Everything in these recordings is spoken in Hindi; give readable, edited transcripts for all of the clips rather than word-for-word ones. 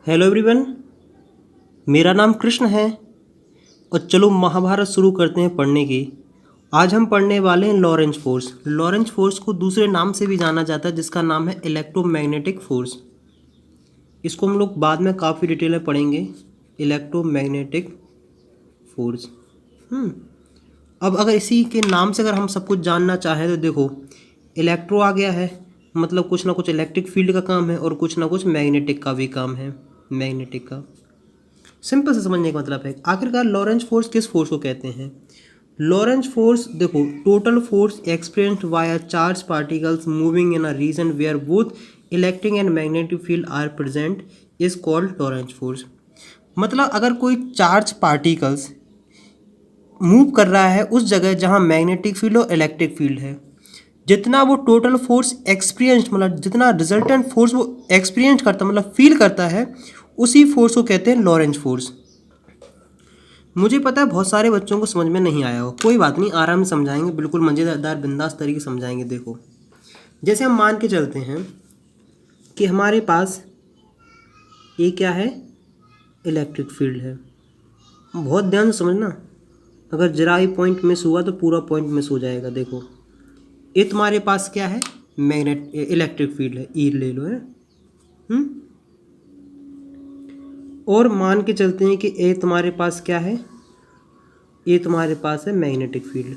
Hello everyone. मेरा नाम कृष्ण है और चलो महाभारत शुरू करते हैं पढ़ने की। आज हम पढ़ने वाले हैं लॉरेंज फोर्स। लॉरेंज फोर्स को दूसरे नाम से भी जाना जाता है जिसका नाम है इलेक्ट्रोमैग्नेटिक फोर्स। इसको हम लोग बाद में काफ़ी डिटेल में पढ़ेंगे। Electromagnetic force. अब अगर इसी के नाम से अगर हम सब कुछ जानना चाहें तो देखो, इलेक्ट्रो आ गया है, मतलब कुछ ना कुछ इलेक्ट्रिक फील्ड का काम है और कुछ ना कुछ मैग्नेटिक का भी काम है। मैग्नेटिक का सिंपल से समझने का मतलब है। आखिरकार लॉरेंज फोर्स किस फोर्स को कहते हैं? लॉरेंज फोर्स देखो, total force experienced by charge particles moving in a region where both electric and magnetic field are present is called Lorentz force. मतलब अगर कोई चार्ज पार्टिकल्स मूव कर रहा है उस जगह जहां मैग्नेटिक फील्ड और इलेक्ट्रिक फील्ड है, जितना वो टोटल फोर्स एक्सपीरियंस मतलब जितना रिजल्टेंट फोर्स वो एक्सपीरियंस करता मतलब फील करता है, उसी फोर्स को कहते हैं लॉरेंज फोर्स। मुझे पता है बहुत सारे बच्चों को समझ में नहीं आया हो, कोई बात नहीं, आराम से समझाएंगे, बिल्कुल मज़ेदार बिंदास तरीके से समझाएंगे। देखो, जैसे हम मान के चलते हैं कि हमारे पास ये क्या है, इलेक्ट्रिक फील्ड है। बहुत ध्यान से समझना, अगर जरा ही पॉइंट मिस हुआ तो पूरा पॉइंट मिस हो जाएगा। देखो, ये तुम्हारे पास क्या है, मैग्नेट इलेक्ट्रिक फील्ड है, ई ले लो है। और मान के चलते हैं कि ए तुम्हारे पास क्या है, ये तुम्हारे पास है मैग्नेटिक फील्ड।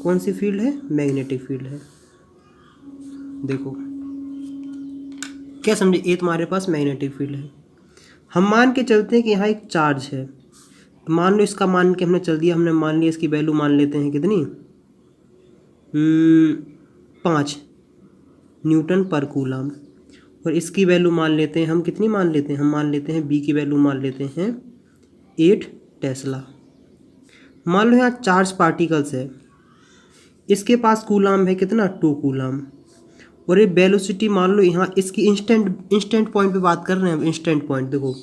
कौन सी फील्ड है? मैग्नेटिक फील्ड है। देखो क्या समझे, ये तुम्हारे पास मैग्नेटिक फील्ड है। हम मान के चलते हैं कि यहाँ एक चार्ज है। मान लो इसका मान के हमने चल दिया, हमने मान लिया, इसकी वैल्यू मान लेते हैं कितनी, 5 न्यूटन पर कूलम। और इसकी वैल्यू मान लेते हैं हम, कितनी मान लेते हैं, हम मान लेते हैं बी की वैल्यू मान लेते हैं 8 टेस्ला। मान लो यहाँ चार्ज पार्टिकल्स है, इसके पास कूलम है कितना, 2 कूलम। और ये वेलोसिटी मान लो यहाँ इसकी इंस्टेंट पॉइंट पे बात कर रहे हैं हम। इंस्टेंट पॉइंट देखो,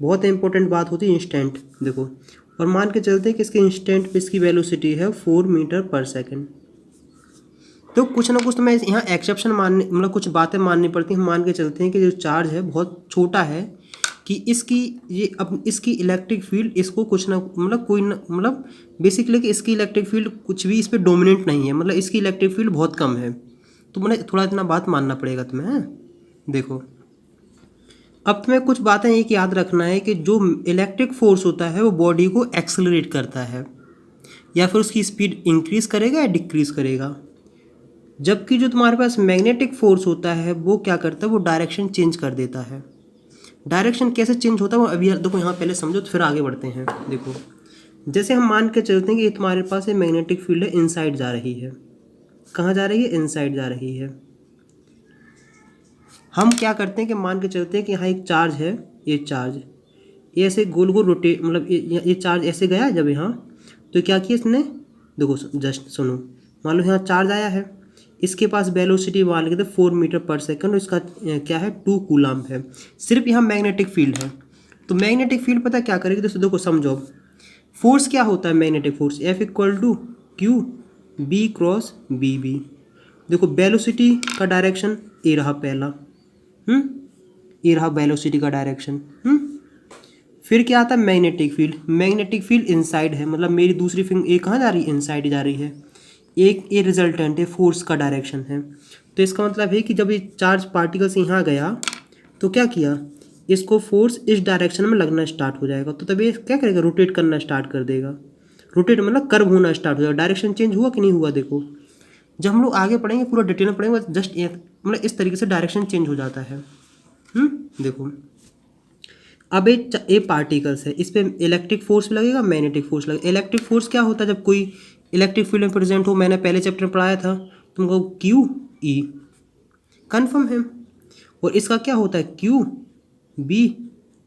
बहुत इंपॉर्टेंट बात होती है इंस्टेंट। देखो, और मान के चलते हैं कि इसके इंस्टेंट पे इसकी वेलोसिटी है 4 मीटर पर सेकेंड। तो कुछ ना कुछ तो मैं यहाँ एक्सेप्शन मानने मतलब कुछ बातें माननी पड़ती हैं। हम मान के चलते हैं कि जो चार्ज है बहुत छोटा है, कि इसकी ये अब इसकी इलेक्ट्रिक फील्ड इसको कुछ ना मतलब कोई ना मतलब बेसिकली कि इसकी इलेक्ट्रिक फील्ड कुछ भी इस पर डोमिनेंट नहीं है, मतलब इसकी इलेक्ट्रिक फील्ड बहुत कम है। तो मतलब थोड़ा इतना बात मानना पड़ेगा तुम्हें, हैं? देखो, अब तुम्हें कुछ बातें एक याद रखना है कि जो इलेक्ट्रिक फोर्स होता है वो बॉडी को एक्सेलरेट करता है, या फिर उसकी स्पीड इंक्रीज करेगा या डिक्रीज करेगा। जबकि जो तुम्हारे पास मैग्नेटिक फोर्स होता है वो क्या करता है, वो डायरेक्शन चेंज कर देता है। डायरेक्शन कैसे चेंज होता है वो अभी देखो, यहाँ पहले समझो तो फिर आगे बढ़ते हैं। देखो, जैसे हम मान के चलते हैं कि ये तुम्हारे पास ये मैग्नेटिक फील्ड है, इनसाइड जा रही है। कहाँ जा रही है? इनसाइड जा रही है। हम क्या करते हैं कि मान के चलते हैं कि यहाँ एक चार्ज है, ये चार्ज ये ऐसे गोल गोल रोटेट मतलब ये चार्ज ऐसे गया जब यहाँ, तो क्या किया इसने, देखो जस्ट सुनो, मान लो यहाँ चार्ज आया है, इसके पास वेलोसिटी मान के 4 मीटर पर सेकंड और इसका क्या है, 2 कूलम है। सिर्फ यहाँ मैग्नेटिक फील्ड है। तो मैग्नेटिक फील्ड पता क्या करेगी दोस्तों, देखो समझो, फोर्स क्या होता है magnetic force, F equal to Q B cross B B. देखो वेलोसिटी का डायरेक्शन ये रहा पहला, ये रहा वेलोसिटी का डायरेक्शन। फिर क्या आता है, magnetic field. Magnetic field inside है, मतलब मेरी दूसरी फिंगर ये कहाँ जा रही है, इनसाइड जा रही है। एक ये रिजल्टेंट है, फोर्स का डायरेक्शन है। तो इसका मतलब है कि जब ये चार्ज पार्टिकल से यहाँ गया तो क्या किया, इसको फोर्स इस डायरेक्शन में लगना स्टार्ट हो जाएगा, तो तभी क्या करेगा, रोटेट करना स्टार्ट कर देगा। रोटेट मतलब कर्व होना स्टार्ट हो जाएगा। डायरेक्शन चेंज हुआ कि नहीं हुआ? देखो, जब हम लोग आगे पढ़ेंगे पूरा डिटेल में पढ़ेंगे, जस्ट मतलब इस तरीके से डायरेक्शन चेंज हो जाता है। देखो, अब ये पार्टिकल्स है, इस पे इलेक्ट्रिक फोर्स भी लगेगा, मैग्नेटिक फोर्स लगेगा। इलेक्ट्रिक फोर्स क्या होता है, जब कोई इलेक्ट्रिक फील्ड में प्रेजेंट हो, मैंने पहले चैप्टर में पढ़ाया था तुमको, क्यू ई कन्फर्म है। और इसका क्या होता है, Q B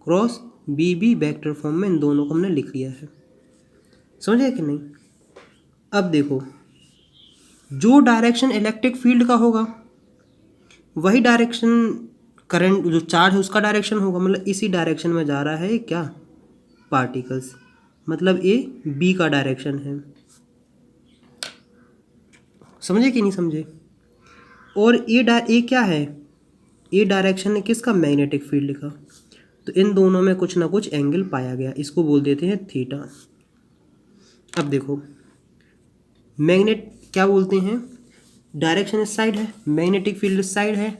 cross B B vector form में, इन दोनों को हमने लिख लिया है। समझे कि नहीं? अब देखो, जो डायरेक्शन इलेक्ट्रिक फील्ड का होगा वही डायरेक्शन करंट जो चार्ज है उसका डायरेक्शन होगा, मतलब इसी डायरेक्शन में जा रहा है क्या, पार्टिकल्स, मतलब ये बी का डायरेक्शन है। समझे कि नहीं समझे? और ये क्या है, ए डायरेक्शन है किसका, मैग्नेटिक फील्ड का। तो इन दोनों में कुछ ना कुछ एंगल पाया गया, इसको बोल देते हैं थीटा। अब देखो मैग्नेट क्या बोलते हैं, डायरेक्शन इस साइड है, मैग्नेटिक फील्ड इस साइड है,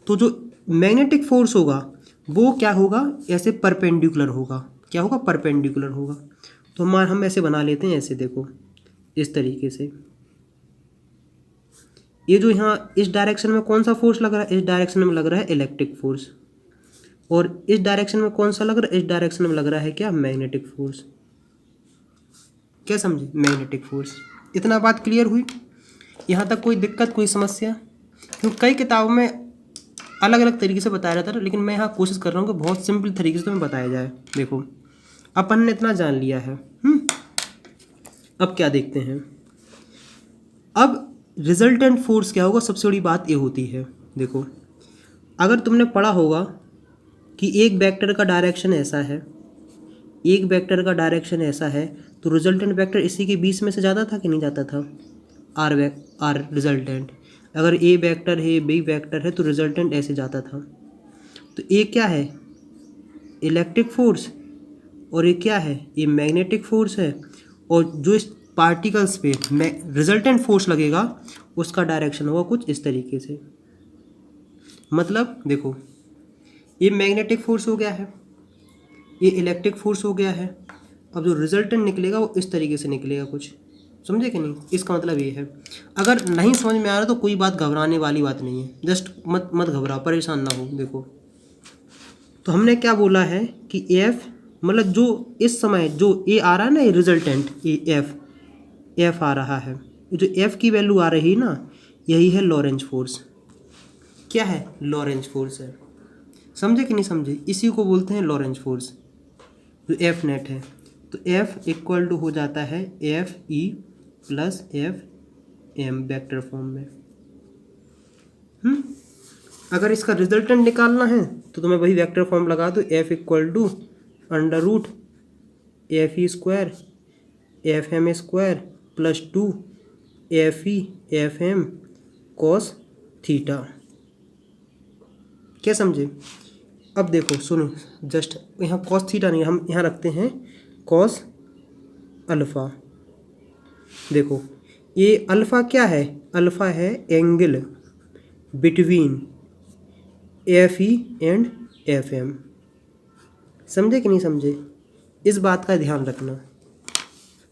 तो जो मैग्नेटिक फोर्स होगा वो क्या होगा, ऐसे परपेंडिकुलर होगा। क्या होगा, परपेंडिकुलर होगा। तो हम ऐसे बना लेते हैं, ऐसे देखो इस तरीके से। ये जो यहाँ इस डायरेक्शन में कौन सा फोर्स लग रहा है, इस डायरेक्शन में लग रहा है इलेक्ट्रिक फोर्स, और इस डायरेक्शन में कौन सा लग रहा है, इस डायरेक्शन में लग रहा है क्या, मैग्नेटिक फोर्स। क्या समझे, मैग्नेटिक फोर्स। इतना बात क्लियर हुई, यहाँ तक कोई दिक्कत, कोई समस्या? क्योंकि कई किताबों में अलग अलग तरीके से बताया जाता है, लेकिन मैं यहाँ कोशिश कर रहा हूँ कि बहुत सिंपल तरीके से तुम्हें बताया जाए। देखो अपन ने इतना जान लिया है। अब क्या देखते हैं, अब रिजल्टेंट फोर्स क्या होगा, सबसे बड़ी बात ये होती है। देखो अगर तुमने पढ़ा होगा कि एक वेक्टर का डायरेक्शन ऐसा है, एक वेक्टर का डायरेक्शन ऐसा है, तो रिजल्टेंट वेक्टर इसी के बीच में से जाता था कि नहीं जाता था, आर रिजल्टेंट। अगर ए वेक्टर है, बी वेक्टर है, तो रिजल्टेंट ऐसे जाता था। तो ए क्या है, इलेक्ट्रिक फोर्स, और ये क्या है, ये मैग्नेटिक फोर्स है। और जो इस पार्टिकल्स पे रिजल्टेंट फोर्स लगेगा उसका डायरेक्शन होगा कुछ इस तरीके से। मतलब देखो ये मैग्नेटिक फोर्स हो गया है, ये इलेक्ट्रिक फोर्स हो गया है। अब जो रिजल्टेंट निकलेगा वो इस तरीके से निकलेगा कुछ, समझे कि नहीं। इसका मतलब ये है, अगर नहीं समझ में आ रहा तो कोई बात घबराने वाली बात नहीं है, जस्ट मत घबराओ, परेशान ना हो। देखो तो हमने क्या बोला है कि एफ मतलब जो इस समय जो ए आ रहा है ना, ये रिजल्टेंट, ये एफ आ रहा है, जो एफ की वैल्यू आ रही है ना, यही है लॉरेंज फोर्स। क्या है, लॉरेंज फोर्स है। समझे कि नहीं समझे, इसी को बोलते हैं लॉरेंज फोर्स, जो एफ नेट है। तो एफ इक्वल टू हो जाता है F E plus F M vector form में। अगर इसका रिजल्टेंट निकालना है तो तुम्हें वही वेक्टर फॉर्म लगा दो, F equal to under root F E square F M square plus 2 F E F M cos theta. क्या समझे। अब देखो सुनो, जस्ट यहाँ कॉस थीटा नहीं, हम यहाँ रखते हैं कॉस अल्फ़ा। देखो ये अल्फ़ा क्या है, अल्फ़ा है angle between F E and F M. समझे कि नहीं समझे, इस बात का ध्यान रखना।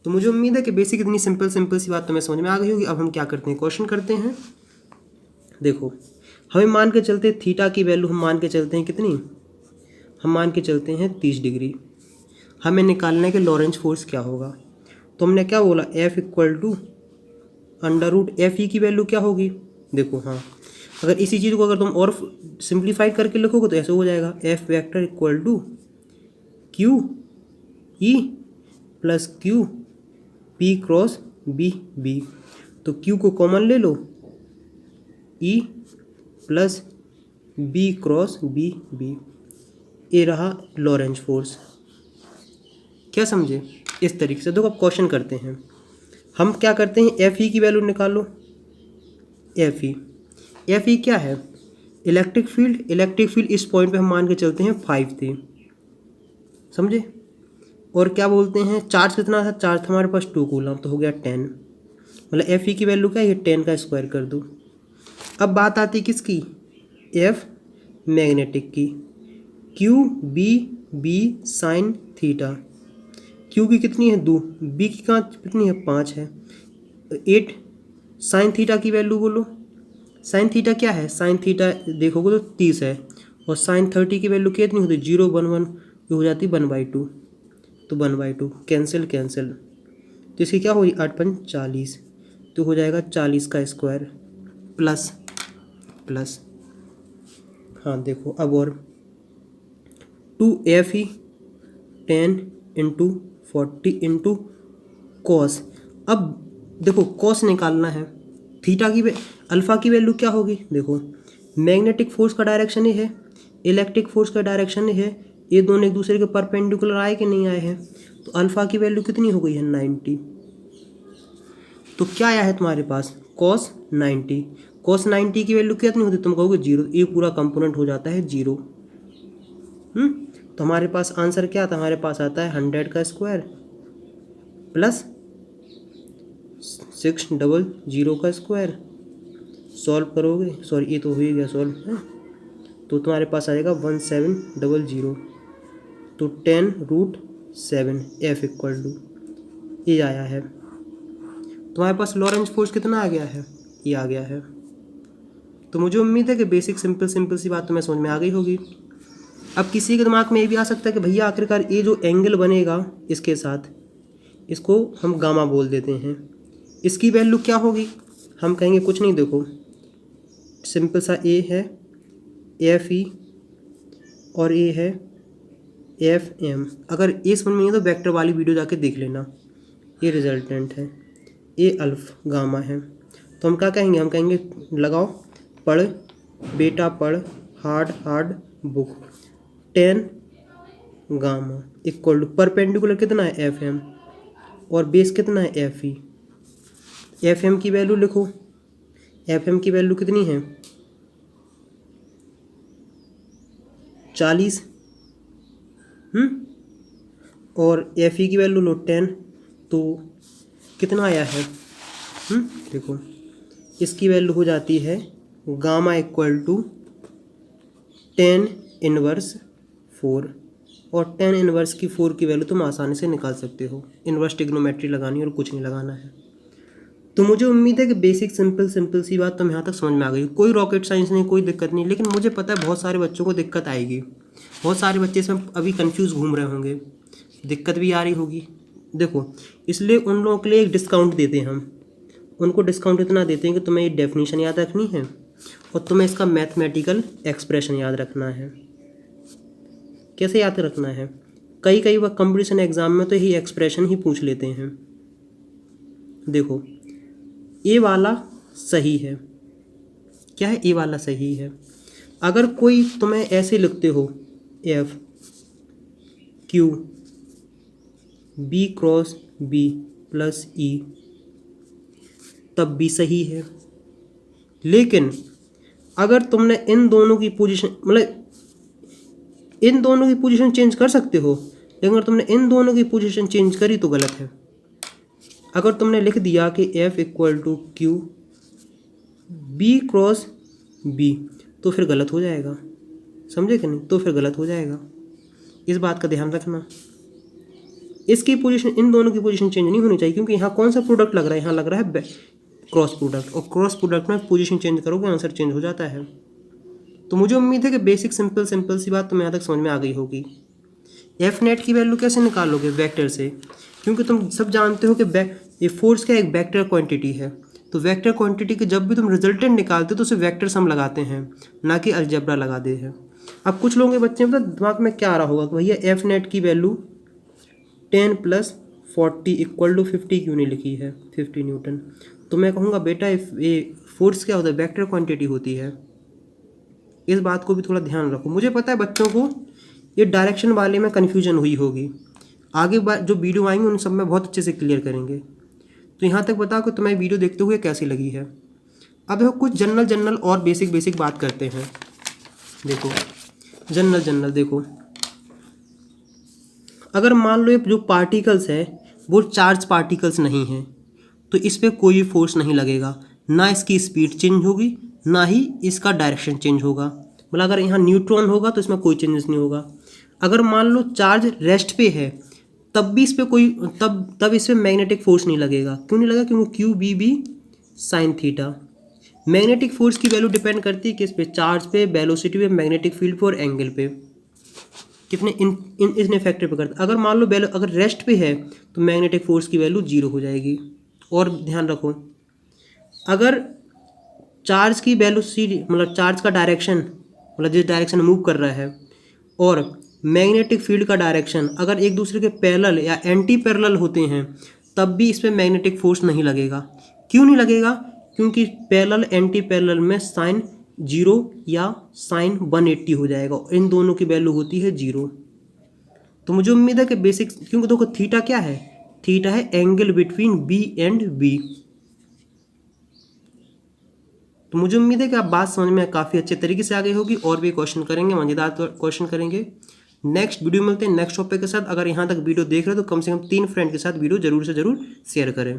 तो मुझे उम्मीद है कि बेसिक इतनी सिंपल सी बात तुम्हें समझ में आ गई होगी। अब हम क्या करते हैं, क्वेश्चन करते हैं। देखो हमें मान के चलते हैं थीटा की वैल्यू, हम मान के चलते हैं कितनी, हम मान के चलते हैं 30 डिग्री। हमें निकालना है कि लॉरेंज फोर्स क्या होगा। तो हमने क्या बोला, F equal to under root F E की वैल्यू क्या होगी। देखो हाँ, अगर इसी चीज़ को अगर तुम और सिंप्लीफाइड करके लिखोगे तो ऐसे हो जाएगा, F vector equal to Q E plus Q P cross B B. तो क्यू को कॉमन ले लो, E plus B cross B B, ये रहा लॉरेंज फोर्स। क्या समझे, इस तरीके से। देखो अब क्वेश्चन करते हैं। हम क्या करते हैं, एफ ई की वैल्यू निकालो। एफ ई क्या है, इलेक्ट्रिक फील्ड। इलेक्ट्रिक फील्ड इस पॉइंट पे हम मान के चलते हैं 5 थे, समझे। और क्या बोलते हैं, चार्ज कितना था, चार्ज था हमारे पास 2 कूलम, तो हो गया 10। मतलब एफ ई की वैल्यू क्या है, ये 10 का स्क्वायर कर दो। अब बात आती है किसकी, एफ मैग्नेटिक की। Q B B sine theta, Q की कितनी है 2, बी की कहाँ कितनी है 5 है, 8। साइन थीटा की वैल्यू बोलो, साइन थीटा क्या है, साइन थीटा देखोगे तो 30 है, और साइन 30 की वैल्यू कितनी होती है, 0 1 1, ये हो जाती है 1/2। तो 1/2 कैंसिल, तो इसकी क्या होगी 8 5 40, तो हो जाएगा 40 का स्क्वायर प्लस हाँ देखो अब और 2 FE 10 इंटू 40 इंटू कॉस। अब देखो कॉस निकालना है, थीटा की अल्फ़ा की वैल्यू क्या होगी। देखो मैग्नेटिक फोर्स का डायरेक्शन ही है, इलेक्ट्रिक फोर्स का डायरेक्शन ही है, ये दोनों एक दूसरे के परपेंडिकुलर आए कि नहीं आए हैं। तो अल्फ़ा की वैल्यू कितनी हो गई है 90। तो क्या आया है तुम्हारे पास, कॉस 90। cos 90 की वैल्यू कितनी होती है, तुम कहोगे 0, ये पूरा कंपोनेंट हो जाता है 0। तो हमारे पास आंसर क्या था, हमारे पास आता है 100 का स्क्वायर प्लस 600 का स्क्वायर। सॉल्व करोगे, सॉरी ये तो हो ही गया सॉल्व है, तो तुम्हारे पास आएगा 1700। तो 10√7 F इक्वल टू ये आया है। तुम्हारे पास लॉरेंज फोर्स कितना आ गया है, ये आ गया है। तो मुझे उम्मीद है कि बेसिक सिंपल सी बात तुम्हें समझ में आ गई होगी। अब किसी के दिमाग में ये भी आ सकता है कि भैया आखिरकार ये जो एंगल बनेगा इसके साथ, इसको हम गामा बोल देते हैं, इसकी वैल्यू क्या होगी। हम कहेंगे कुछ नहीं, देखो सिंपल सा ए है FE और ए है FM। अगर ये समझ में नहीं है तो वेक्टर वाली वीडियो जाके देख लेना। ये रिजल्टेंट है, ये अल्फ गामा है। तो हम क्या कहेंगे, हम कहेंगे लगाओ, पढ़ बेटा पढ़, hard book, 10 gamma equal to perpendicular कितना है FM और बेस कितना है FE। FM की वैल्यू लिखो, FM की वैल्यू कितनी है 40, और FE की वैल्यू लो 10, तो कितना आया है, देखो इसकी वैल्यू हो जाती है गामा इक्वल टू 10⁻⁴। और 10 की 4 की वैल्यू तुम आसानी से निकाल सकते हो, इन्वर्स ट्रिग्नोमेट्री लगानी और कुछ नहीं लगाना है। तो मुझे उम्मीद है कि बेसिक सिंपल सी बात तुम यहाँ तक समझ में आ गई। कोई रॉकेट साइंस नहीं, कोई दिक्कत नहीं, लेकिन मुझे पता है बहुत सारे बच्चों को दिक्कत आएगी, बहुत सारे बच्चे इसमें अभी कंफ्यूज घूम रहे होंगे, दिक्कत भी आ रही होगी। देखो इसलिए उन लोगों के लिए एक डिस्काउंट देते हैं हम, उनको डिस्काउंट इतना देते हैं कि तुम्हें ये डेफिनेशन याद रखनी है और तुम्हें इसका मैथमेटिकल एक्सप्रेशन याद रखना है। कैसे याद रखना है, कई बार कंपटीशन एग्जाम में तो यही एक्सप्रेशन ही पूछ लेते हैं। देखो ये वाला सही है, क्या है, ये वाला सही है। अगर कोई तुम्हें ऐसे लिखते हो FQ B cross B plus E, तब भी सही है। लेकिन अगर तुमने इन दोनों की पोजीशन, मतलब इन दोनों की पोजीशन चेंज कर सकते हो, लेकिन अगर तुमने इन दोनों की पोजीशन चेंज करी तो गलत है। अगर तुमने लिख दिया कि F इक्वल टू Q B क्रॉस B, तो फिर गलत हो जाएगा, समझे कि नहीं, तो फिर गलत हो जाएगा। इस बात का ध्यान रखना, इसकी पोजीशन, इन दोनों की पोजीशन चेंज नहीं होनी चाहिए, क्योंकि यहाँ कौन सा प्रोडक्ट लग रहा है, यहाँ लग रहा है क्रॉस प्रोडक्ट, और क्रॉस प्रोडक्ट में पोजीशन चेंज करोगे आंसर चेंज हो जाता है। तो मुझे उम्मीद है कि बेसिक सिंपल सी बात तुम्हें यहाँ तक समझ में आ गई होगी। F नेट की वैल्यू कैसे निकालोगे, वेक्टर से, क्योंकि तुम सब जानते हो कि ये फोर्स का एक वेक्टर क्वांटिटी है। तो वेक्टर क्वांटिटी के जब भी तुम रिजल्टेंट निकालते हो तो उसे वेक्टर सम लगाते हैं, ना कि अलजेब्रा लगाते हैं। अब कुछ लोगों के बच्चे मतलब दिमाग में क्या आ रहा होगा कि भैया F नेट की वैल्यू 10 + 40 = 50 क्यों नहीं लिखी है, 50 न्यूटन। तो मैं कहूँगा बेटा ये फोर्स क्या होता है, वेक्टर क्वांटिटी होती है। इस बात को भी थोड़ा ध्यान रखो। मुझे पता है बच्चों को ये डायरेक्शन वाले में कन्फ्यूजन हुई होगी, आगे जो वीडियो आएंगे उन सब में बहुत अच्छे से क्लियर करेंगे। तो यहाँ तक बताओ कि तुम्हें वीडियो देखते हुए कैसी लगी है। अब देखो कुछ जनरल और बेसिक बात करते हैं। देखो जनरल देखो, अगर मान लो ये जो पार्टिकल्स है वो चार्ज पार्टिकल्स नहीं हैं, तो इस पर कोई फोर्स नहीं लगेगा, ना इसकी स्पीड चेंज होगी, ना ही इसका डायरेक्शन चेंज होगा। मतलब अगर यहाँ न्यूट्रॉन होगा तो इसमें कोई चेंजेस नहीं होगा। अगर मान लो चार्ज रेस्ट पे है तब भी इस पर कोई तब इस पर मैग्नेटिक फोर्स नहीं लगेगा। क्यों नहीं लगेगा, क्योंकि QBB sin theta. Magnetic force की वैल्यू डिपेंड करती है किस पे, चार्ज पे, वेलोसिटी पे, मैग्नेटिक फील्ड पे और एंगल पे, कितने इन फैक्टर पे करता है। अगर मान लो अगर रेस्ट पे है तो मैग्नेटिक फोर्स की वैल्यू 0 हो जाएगी। और ध्यान रखो, अगर चार्ज की वेलोसिटी मतलब चार्ज का डायरेक्शन, मतलब जिस डायरेक्शन में मूव कर रहा है, और मैग्नेटिक फील्ड का डायरेक्शन अगर एक दूसरे के पैरेलल या एंटी पैरेलल होते हैं तब भी इस पर मैग्नेटिक फोर्स नहीं लगेगा। क्यों नहीं लगेगा, क्योंकि पैरेलल एंटी पैरेलल में साइन 0 या साइन 180 हो जाएगा, इन दोनों की वैल्यू होती है 0। तो मुझे उम्मीद है कि बेसिक, क्योंकि देखो थीटा क्या है, थीटा है angle between B and B। तो मुझे उम्मीद है कि आप बात समझ में काफ़ी अच्छे तरीके से आ गई होगी। और भी क्वेश्चन करेंगे, मज़ेदार क्वेश्चन करेंगे। नेक्स्ट वीडियो मिलते हैं नेक्स्ट टॉपिक के साथ। अगर यहाँ तक वीडियो देख रहे हो तो कम से कम 3 फ्रेंड के साथ वीडियो जरूर से ज़रूर शेयर करें।